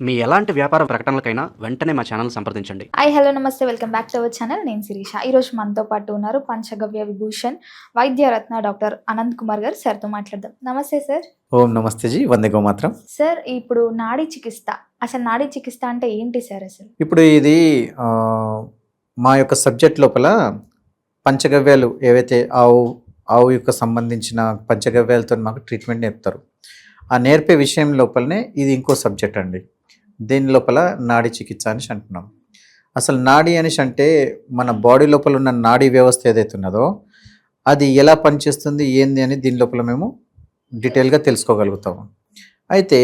మీ ఎలాంటి వ్యాపార ప్రకటనలకైనా వెంటనే మా ఛానల్ సంప్రదించండి. హాయ్ హలో నమస్తే, welcome back to our channel. నేను శిరీష. ఈరోజు మనతో పాటు ఉన్నారు పంచగవ్య విభూషణ్ వైద్యరత్న డాక్టర్ అనంత్ కుమార్ గారు. సార్తో మాట్లాడదాం. నమస్తే సార్. ఓం నమస్తే జీ, వందే గోమాత్రం. సార్, ఇప్పుడు నాడీ చికిత్స, అసలు నాడీ చికిత్స అంటే ఏంటి సార్? అసలు ఇప్పుడు ఇది మా యొక్క సబ్జెక్ట్ లోపల పంచగవ్యాలు ఏవైతే ఆవు యొక్క సంబంధించిన పంచగవ్యాలతో మాకు ట్రీట్మెంట్ నేర్పుతారు. ఆ నేర్పే విషయం లోపలనే ఇది ఇంకో సబ్జెక్ట్ అండి. దీని లోపల నాడీ చికిత్స అనేసి అంటున్నాం. అసలు నాడీ అనేసి అంటే మన బాడీ లోపల ఉన్న నాడీ వ్యవస్థ ఏదైతే ఉన్నదో అది ఎలా పనిచేస్తుంది ఏంది అని దీని లోపల మేము డీటెయిల్గా తెలుసుకోగలుగుతాము. అయితే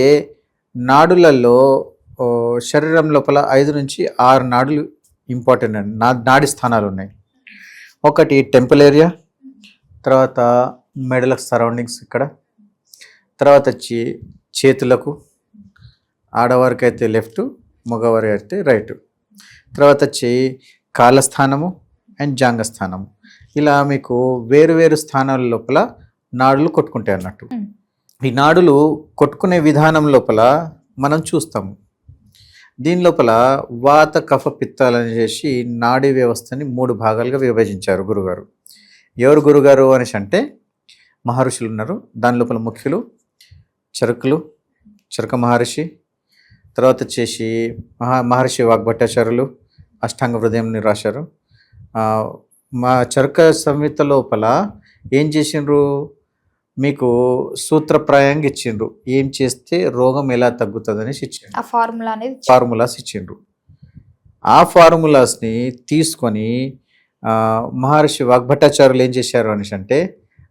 నాడులలో శరీరం లోపల 5 నుంచి 6 నాడులు ఇంపార్టెంట్ అండి. నాడీ స్థానాలు ఉన్నాయి. ఒకటి టెంపుల్ ఏరియా, తర్వాత మెడలకు సరౌండింగ్స్ ఇక్కడ, తర్వాత వచ్చి చేతులకు, ఆడవారికి అయితే లెఫ్ట్, మగవారి అయితే రైట్, తర్వాత వచ్చి కాళ్ళ స్థానము అండ్ జాంగ స్థానము. ఇలా మీకు వేరు వేరు స్థానాల లోపల నాడులు కొట్టుకుంటాయి అన్నట్టు. ఈ నాడులు కొట్టుకునే విధానం లోపల మనం చూస్తాము. దీని లోపల వాత కఫ పిత్తాలని చేసి నాడీ వ్యవస్థని 3 భాగాలుగా విభజించారు గురుగారు. ఎవరు గురుగారు అనేసి అంటే మహర్షులు ఉన్నారు. దాని లోపల ముఖ్యులు చరక మహర్షి, తర్వాత వచ్చేసి మహర్షి వాగ్భట్టాచార్యులు అష్టాంగ హృదయంని రాశారు. మా చరక సంహిత లోపల ఏం చేసిండ్రు, మీకు సూత్రప్రాయంగా ఇచ్చిండ్రు. ఏం చేస్తే రోగం ఎలా తగ్గుతుంది అనేసి ఇచ్చిండ్రు. ఆ ఫార్ములా అనేది ఫార్ములాస్ ఇచ్చిండ్రు. ఆ ఫార్ములాస్ని తీసుకొని మహర్షి వాగ్భట్టాచార్యులు ఏం చేశారు అనేసి అంటే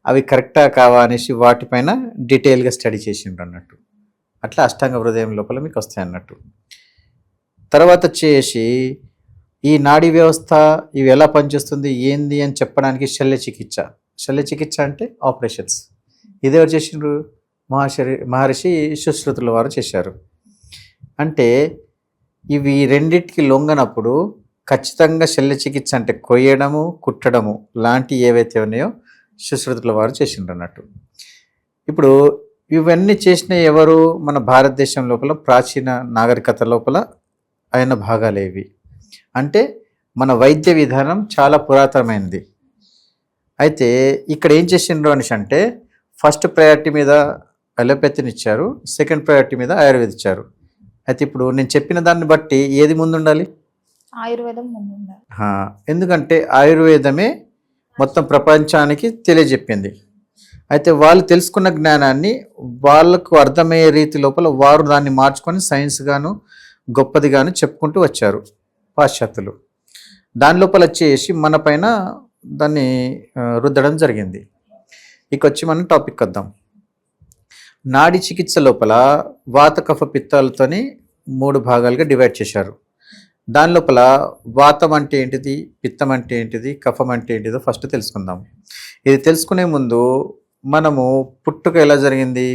అవి కరెక్టా కావా అనేసి వాటిపైన డీటెయిల్గా స్టడీ చేసిండ్రు అన్నట్టు. అట్లా అష్టాంగ హృదయం లోపల మీకు వస్తాయి అన్నట్టు. తర్వాత వచ్చేసి ఈ నాడీ వ్యవస్థ ఇవి ఎలా పనిచేస్తుంది ఏంది అని చెప్పడానికి శల్యచికిత్స అంటే ఆపరేషన్స్. ఇది ఎవరు చేసిండ్రు? మహర్షి సుశ్రుతుల వారు చేశారు. అంటే ఇవి రెండిటికి లొంగనప్పుడు ఖచ్చితంగా శల్యచికిత్స అంటే కొయ్యడము, కుట్టడము లాంటి ఏవైతే ఉన్నాయో సుశ్రుతుల వారు చేసిండ్రు అన్నట్టు. ఇప్పుడు ఇవన్నీ చేసిన ఎవరు? మన భారతదేశం లోపల ప్రాచీన నాగరికత లోపల అయిన భాగాలేవి. అంటే మన వైద్య విధానం చాలా పురాతనమైనది. అయితే ఇక్కడ ఏం చేసిండ్రు అనేసి అంటే ఫస్ట్ ప్రయారిటీ మీద అలోపతిని ఇచ్చారు, సెకండ్ ప్రయారిటీ మీద ఆయుర్వేద ఇచ్చారు. అయితే ఇప్పుడు నేను చెప్పిన దాన్ని బట్టి ఏది ముందు ఉండాలి? ఆయుర్వేదం ముందు ఉండాలి. ఎందుకంటే ఆయుర్వేదమే మొత్తం ప్రపంచానికి తెలియజెప్పింది. అయితే వాళ్ళు తెలుసుకున్న జ్ఞానాన్ని వాళ్ళకు అర్థమయ్యే రీతి లోపల వారు దాన్ని మార్చుకొని సైన్స్ గాను గొప్పదిగాను చెప్పుకుంటూ వచ్చారు పాశ్చాత్యులు. దాని లోపల వచ్చేసి మన పైన దాన్ని రుద్దడం జరిగింది. ఇక వచ్చి మనం టాపిక్ వద్దాం. నాడీ చికిత్స లోపల వాత కఫ పిత్తాలతోని 3 భాగాలుగా డివైడ్ చేశారు. దాని లోపల వాతం అంటే ఏంటిది, పిత్తం అంటే ఏంటిది, కఫం అంటే ఏంటిదో ఫస్ట్ తెలుసుకుందాం. ఇది తెలుసుకునే ముందు మనము పుట్టుక ఎలా జరిగింది,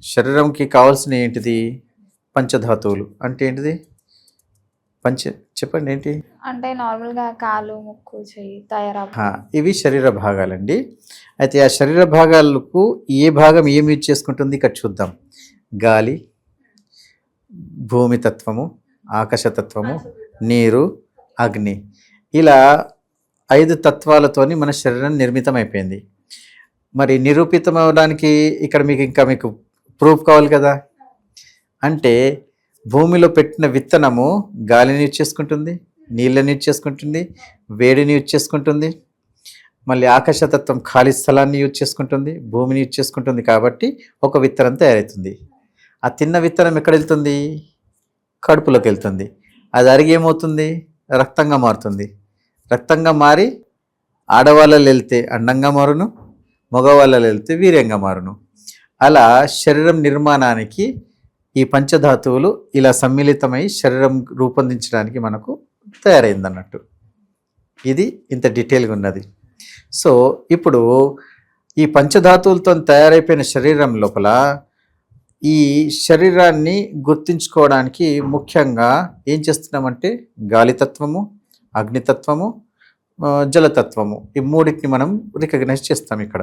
శరీరంకి కావాల్సిన ఏంటిది, పంచధాతువులు అంటే ఏంటిది, చెప్పండి ఏంటి అంటే నార్మల్గా కాలు, ముక్కు, చెయ్యి తయారవ ఇవి శరీర భాగాలండి. అయితే ఆ శరీర భాగాలకు ఏ భాగం ఏమి యూజ్ చేసుకుంటుంది ఇక్కడ చూద్దాం. గాలి, భూమి తత్వము, ఆకాశతత్వము, నీరు, అగ్ని, ఇలా 5 తత్వాలతోని మన శరీరం నిర్మితం అయిపోయింది. మరి నిరూపితం అవ్వడానికి ఇక్కడ మీకు ప్రూఫ్ కావాలి కదా. అంటే భూమిలో పెట్టిన విత్తనము గాలిని యూజ్ చేసుకుంటుంది, నీళ్ళని యూజ్ చేసుకుంటుంది, వేడిని యూజ్ చేసుకుంటుంది, మళ్ళీ ఆకాశతత్వం ఖాళీ స్థలాన్ని యూజ్ చేసుకుంటుంది, భూమిని యూజ్ చేసుకుంటుంది. కాబట్టి ఒక విత్తనం తయారవుతుంది. ఆ తిన్న విత్తనం ఎక్కడ వెళ్తుంది? కడుపులోకి వెళ్తుంది. అది అరిగి ఏమవుతుంది? రక్తంగా మారుతుంది. రక్తంగా మారి ఆడవాళ్ళలో వెళ్తే అండంగా మారును, మగవాళ్ళలో వెళ్తే వీర్యంగా మారును. అలా శరీరం నిర్మాణానికి ఈ పంచధాతువులు ఇలా సమ్మిళితమై శరీరం రూపొందించడానికి మనకు తయారైంది అన్నట్టు. ఇది ఇంత డీటెయిల్గా ఉన్నది. సో ఇప్పుడు ఈ పంచధాతువులతో తయారైపోయిన శరీరం లోపల ఈ శరీరాన్ని గుర్తించుకోవడానికి ముఖ్యంగా ఏం చేస్తున్నామంటే గాలితత్వము, అగ్నితత్వము, జలతత్వము, ఈ 3టిని మనం రికగ్నైజ్ చేస్తాం. ఇక్కడ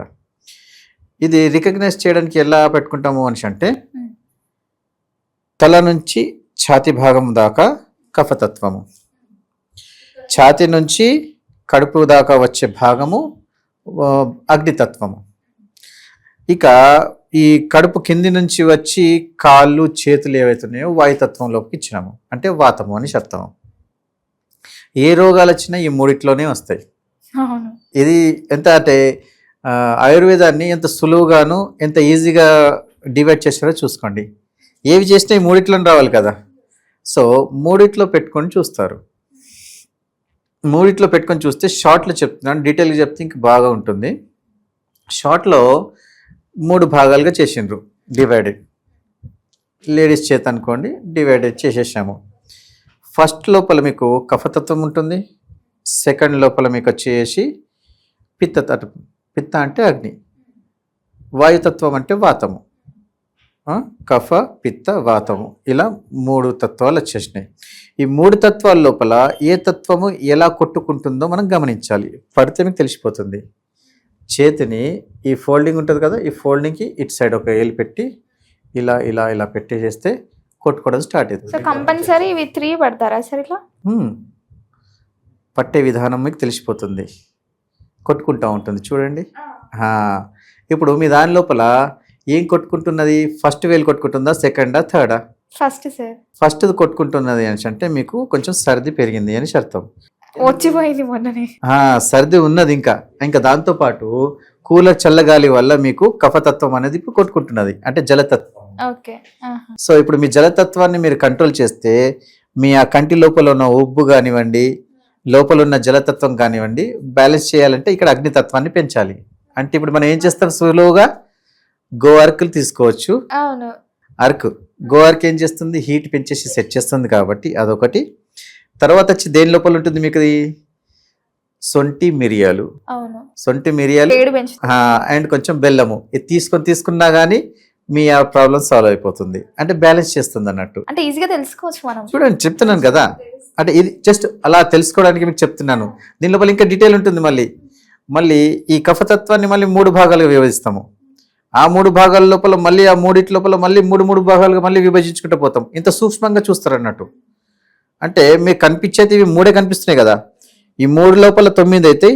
ఇది రికగ్నైజ్ చేయడానికి ఎలా పెట్టుకుంటాము అనేసి అంటే తల నుంచి ఛాతి భాగం దాకా కఫతత్వము, ఛాతి నుంచి కడుపు దాకా వచ్చే భాగము అగ్నితత్వము. ఇక ఈ కడుపు కింది నుంచి వచ్చి కాళ్ళు చేతులు ఏవైతున్నాయో వాయుతత్వంలోకి ఇచ్చినాము, అంటే వాతము అని చెప్తాము. ఏ రోగాలు వచ్చినా ఈ మూడిట్లోనే వస్తాయి. అవును. ఇది ఎంత అంటే ఆయుర్వేదాన్ని ఎంత సులువుగాను ఎంత ఈజీగా డివైడ్ చేస్తారో చూసుకోండి. ఏవి చేసినా ఈ మూడిట్లోనే రావాలి కదా. సో మూడిట్లో పెట్టుకొని చూస్తారు. మూడిట్లో పెట్టుకొని చూస్తే షార్ట్లో చెప్తున్నాను, డీటెయిల్గా చెప్తే ఇంక బాగా ఉంటుంది. షార్ట్లో 3 భాగాలుగా చేసిండ్రు, డివైడెడ్. లేడీస్ చేత అనుకోండి, డివైడెడ్ చేసేసాము. ఫస్ట్ లోపల మీకు కఫతత్వం ఉంటుంది, సెకండ్ లోపల మీకు వచ్చేసి పిత్త అంటే అగ్ని, వాయుతత్వం అంటే వాతము, కఫ పిత్త వాతము, ఇలా 3 తత్వాలు వచ్చేసినాయి. ఈ 3 తత్వాల లోపల ఏ తత్వము ఎలా కొట్టుకుంటుందో మనం గమనించాలి. పడితే మీకు తెలిసిపోతుంది. చేతిని ఈ ఫోల్డింగ్ ఉంటుంది కదా, ఈ ఫోల్డింగ్కి ఇటు సైడ్ ఒక ఏలు పెట్టి ఇలా ఇలా ఇలా పెట్టేసేస్తే కొట్టుకోవడం స్టార్ట్ సో అవుతుంది. కంపల్సరీ ఇవి 3 పడతారా సార్ ఇట్లా? పట్టే విధానం మీకు తెలిసిపోతుంది, కొట్టుకుంటూ ఉంటుంది చూడండి. ఇప్పుడు మీ దాని లోపల ఏం కొట్టుకుంటున్నది? ఫస్ట్ వేలు కొట్టుకుంటుందా, సెకండా, థర్డా? First sir. ఫస్ట్ కొట్టుకుంటున్నది అని అంటే మీకు కొంచెం సర్ది పెరిగింది అని అర్థం. వచ్చిపోయింది మొన్ననే. సర్ది ఉన్నది. ఇంకా దాంతోపాటు కూలర్ చల్లగాలి వల్ల మీకు కఫతత్వం అనేది ఇప్పుడు కొట్టుకుంటున్నది, అంటే జలతత్వం. ఓకే. సో ఇప్పుడు మీ జలతత్వాన్ని మీరు కంట్రోల్ చేస్తే మీ ఆ కంటి లోపల ఉన్న ఉబ్బు కానివ్వండి, లోపల ఉన్న జలతత్వం కానివ్వండి, బ్యాలెన్స్ చేయాలంటే ఇక్కడ అగ్నితత్వాన్ని పెంచాలి. అంటే ఇప్పుడు మనం ఏం చేస్తాం, సులువుగా గో అర్కులు తీసుకోవచ్చు. అవును. గో అర్క్ ఏం చేస్తుంది, హీట్ పెంచేసి సెట్ చేస్తుంది కాబట్టి అదొకటి. తర్వాత వచ్చి దేని లోపల ఉంటుంది మీకు సొంటి మిరియాలు. అవును. సొంటి మిరియాలు అండ్ కొంచెం బెల్లము, ఇది తీసుకున్నా కానీ మీ ఆ ప్రాబ్లం సాల్వ్ అయిపోతుంది, అంటే బ్యాలెన్స్ చేస్తుంది అన్నట్టు. అంటే ఈజీగా తెలుసుకోవచ్చు మనం. చూడండి చెప్తున్నాను కదా, అంటే ఇది జస్ట్ అలా తెలుసుకోవడానికి మీకు చెప్తున్నాను. దీని లోపల ఇంకా డీటెయిల్ ఉంటుంది. మళ్ళీ ఈ కఫతత్వాన్ని మళ్ళీ 3 భాగాలుగా విభజిస్తాము. ఆ 3 భాగాల లోపల మళ్ళీ ఆ 3 లోపల మళ్ళీ 3 భాగాలుగా మళ్ళీ విభజించుకుంటూ పోతాం. ఇంత సూక్ష్మంగా చూస్తారు అన్నట్టు. అంటే మీకు కనిపించేది ఇవి 3 కనిపిస్తున్నాయి కదా, ఈ 3 లోపల 9 అయితే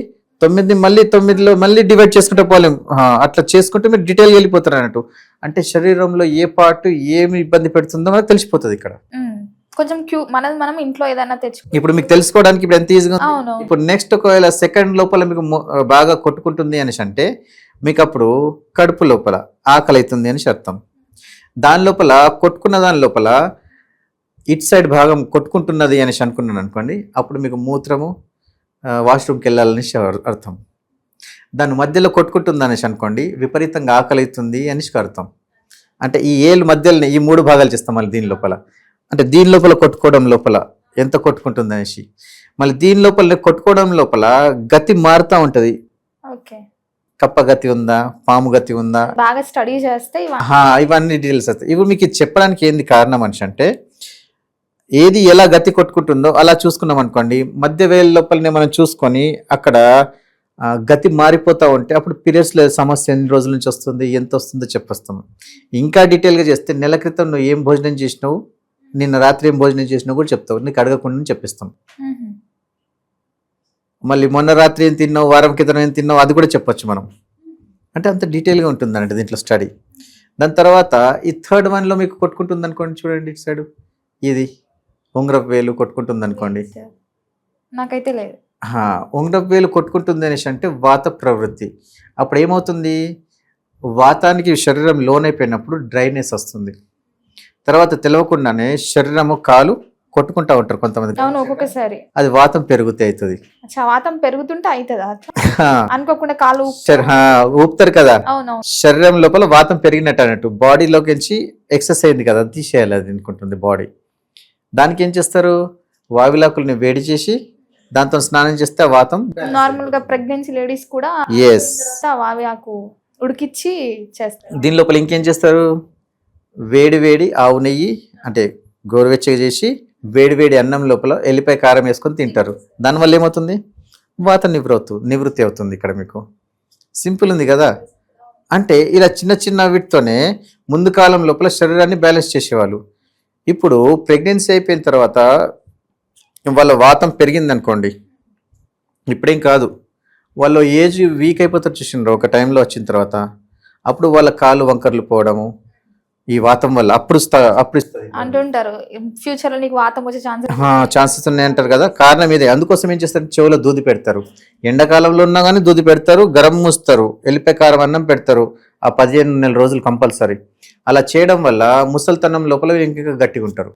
9 మళ్ళీ 9లో మళ్ళీ డివైడ్ చేసుకుంటూ పోలేం. అట్లా చేసుకుంటే మీరు డీటెయిల్గా వెళ్ళిపోతారు అన్నట్టు. అంటే శరీరంలో ఏ పార్ట్ ఏమి ఇబ్బంది పెడుతుందో మనకు తెలిసిపోతుంది ఇక్కడ. కొంచెం మనం ఇంట్లో ఏదైనా తెచ్చుకో. ఇప్పుడు మీకు తెలుసుకోవడానికి ఇప్పుడు ఎంత ఈజీగా ఉంది. ఇప్పుడు నెక్స్ట్ ఒకవేళ సెకండ్ లోపల మీకు బాగా కొట్టుకుంటుంది అనేసి అంటే మీకు అప్పుడు కడుపు లోపల ఆకలి అవుతుంది అని అర్థం. దాని లోపల కొట్టుకున్న దాని లోపల ఇట్ సైడ్ భాగం కొట్టుకుంటున్నది అనేసి అనుకున్నాను అనుకోండి, అప్పుడు మీకు మూత్రము వాష్రూమ్కి వెళ్ళాలని అర్థం. దాని మధ్యలో కొట్టుకుంటుంది అనేసి అనుకోండి, విపరీతంగా ఆకలి అవుతుంది అనేసి అర్థం. అంటే ఈ ఏళ్ళు మధ్యలోనే ఈ 3 భాగాలు చేస్తాం. మళ్ళీ దీని లోపల అంటే దీని లోపల కొట్టుకోవడం లోపల ఎంత కొట్టుకుంటుంది అనేసి, మళ్ళీ దీని లోపల కొట్టుకోవడం లోపల గతి మారుతూ ఉంటుంది. కప్ప గతి ఉందా, పాము గతి ఉందా, బాగా స్టడీ చేస్తే ఇవన్నీ డీటెయిల్స్ వస్తాయి. ఇప్పుడు మీకు చెప్పడానికి ఏంది కారణం మనిషి అంటే, ఏది ఎలా గతి కొట్టుకుంటుందో అలా చూసుకున్నాం అనుకోండి, మధ్య వేల లోపలనే మనం చూసుకొని అక్కడ గతి మారిపోతూ ఉంటే అప్పుడు పీరియడ్స్లో సమస్య ఎన్ని రోజుల నుంచి వస్తుంది, ఎంత వస్తుందో చెప్పేస్తాము. ఇంకా డీటెయిల్గా చేస్తే నెల క్రితం నువ్వు ఏం భోజనం చేసినావు, నిన్న రాత్రి ఏం భోజనం చేసినావు కూడా చెప్తావు, నీకు అడగకుండా చెప్పిస్తాం. మళ్ళీ మొన్న రాత్రి ఏం తిన్నావు, వారం క్రితం ఏం తిన్నావు, అది కూడా చెప్పొచ్చు మనం. అంటే అంత డీటెయిల్గా ఉంటుంది అన్నట్టు దీంట్లో స్టడీ. దాని తర్వాత ఈ థర్డ్ వన్లో మీకు కొట్టుకుంటుంది అనుకోండి, చూడండి ఇటు సైడ్ ఇది ఉంగరపు వేలు కొట్టుకుంటుంది అనుకోండి. నాకైతే లేదు. ఉంగరపు వేలు కొట్టుకుంటుంది అనేసి అంటే వాత ప్రవృత్తి. అప్పుడు ఏమవుతుంది, వాతానికి శరీరం లోనైపోయినప్పుడు డ్రైనెస్ వస్తుంది. తర్వాత తెలియకుండానే శరీరము కాలు కొట్టుకుంటా ఉంటారు కొంతమంది. ఒక్కొక్కసారి అది వాతం పెరుగుతే అవుతుంది. వాతం పెరుగుతుంటే అవుతుందా అనుకోకుండా కాలు ఊపుతారు కదా, శరీరం లోపల వాతం పెరిగినట్టు అన్నట్టు. బాడీలోకి ఎక్సెస్ అయింది కదా, తీసేయాలి అది అనుకుంటుంది బాడీ. దానికి ఏం చేస్తారు, వావిలాకుల్ని వేడి చేసి దాంతో స్నానం చేస్తే వాతం. నార్మల్ గా ప్రెగ్నెన్సీ లేడీస్ కూడా వావిలాకు ఉడికిచ్చి చేస్తారు. దీని లోపల ఇంకేం చేస్తారు, వేడి వేడి ఆవు నెయ్యి అంటే గోరువెచ్చగా చేసి వేడి వేడి అన్నం లోపల ఎల్లిపాయ కారం వేసుకొని తింటారు. దానివల్ల ఏమవుతుంది, వాత నివృత్తి అవుతుంది. ఇక్కడ మీకు సింపుల్ ఉంది కదా. అంటే ఇలా చిన్న చిన్న వీటితోనే ముందు కాలం లోపల శరీరాన్ని బ్యాలెన్స్ చేసేవాళ్ళు. ఇప్పుడు ప్రెగ్నెన్సీ అయిపోయిన తర్వాత వాళ్ళ వాతం పెరిగింది అనుకోండి, ఇప్పుడేం కాదు, వాళ్ళు ఏజ్ వీక్ అయిపోతారు చూసిండ్రు ఒక టైంలో వచ్చిన తర్వాత, అప్పుడు వాళ్ళ కాళ్ళు వంకర్లు పోవడము ఈ వాతం వల్ల అప్పుడు ఇస్తుంది అంటుంటారు ఫ్యూచర్ లో నీకు వాతం వచ్చే ఛాన్స్ ఛాన్సెస్ ఉన్నాయంటారు కదా. కారణం ఇదే. అందుకోసం ఏం చేస్తారు, చెవులో దూది పెడతారు. ఎండాకాలంలో ఉన్నా కానీ దూది పెడతారు, గరం మూస్తారు, ఎల్లిపాయ కారం అన్నం పెడతారు ఆ 15 నెల రోజులు కంపల్సరీ. అలా చేయడం వల్ల ముసలితనం లోపల ఇంకా గట్టిగా ఉంటారు.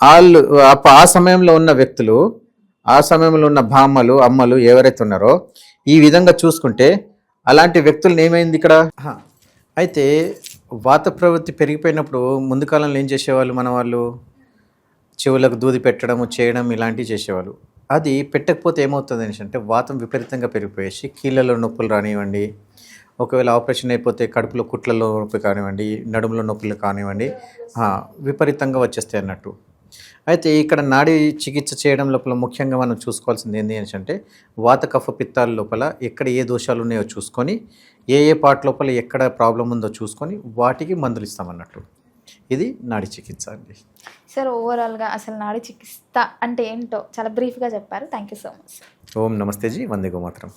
వాళ్ళు ఆ సమయంలో ఉన్న వ్యక్తులు, ఆ సమయంలో ఉన్న బామ్మలు అమ్మలు ఎవరైతే ఉన్నారో ఈ విధంగా చూసుకుంటే అలాంటి వ్యక్తులను ఏమైంది ఇక్కడ. అయితే వాత ప్రవృత్తి పెరిగిపోయినప్పుడు ముందు కాలంలో ఏం చేసేవాళ్ళు మన వాళ్ళు, చెవులకు దూది పెట్టడము చేయడం ఇలాంటివి చేసేవాళ్ళు. అది పెట్టకపోతే ఏమవుతుంది అనేసి అంటే వాతం విపరీతంగా పెరిగిపోయేసి కీళ్ళలో నొప్పులు రానివ్వండి, ఒకవేళ ఆపరేషన్ అయిపోతే కడుపులో కుట్లలో నొప్పి కానివ్వండి, నడుములో నొప్పులు కానివ్వండి, విపరీతంగా వచ్చేస్తాయి అన్నట్టు. అయితే ఇక్కడ నాడీ చికిత్స చేయడం లోపల ముఖ్యంగా మనం చూసుకోవాల్సింది ఏంటి అని అంటే వాత కఫ పిత్తాల లోపల ఎక్కడ ఏ దోషాలు ఉన్నాయో చూసుకొని, ఏ పార్ట్ లోపల ఎక్కడ ప్రాబ్లం ఉందో చూసుకొని వాటికి మందులు ఇస్తామన్నట్టు. ఇది నాడీ చికిత్స అండి. సార్ ఓవరాల్గా అసలు నాడీ చికిత్స అంటే ఏంటో చాలా బ్రీఫ్గా చెప్పారు. Thank you so much. Om నమస్తే జీ, వందే గోమాతరం.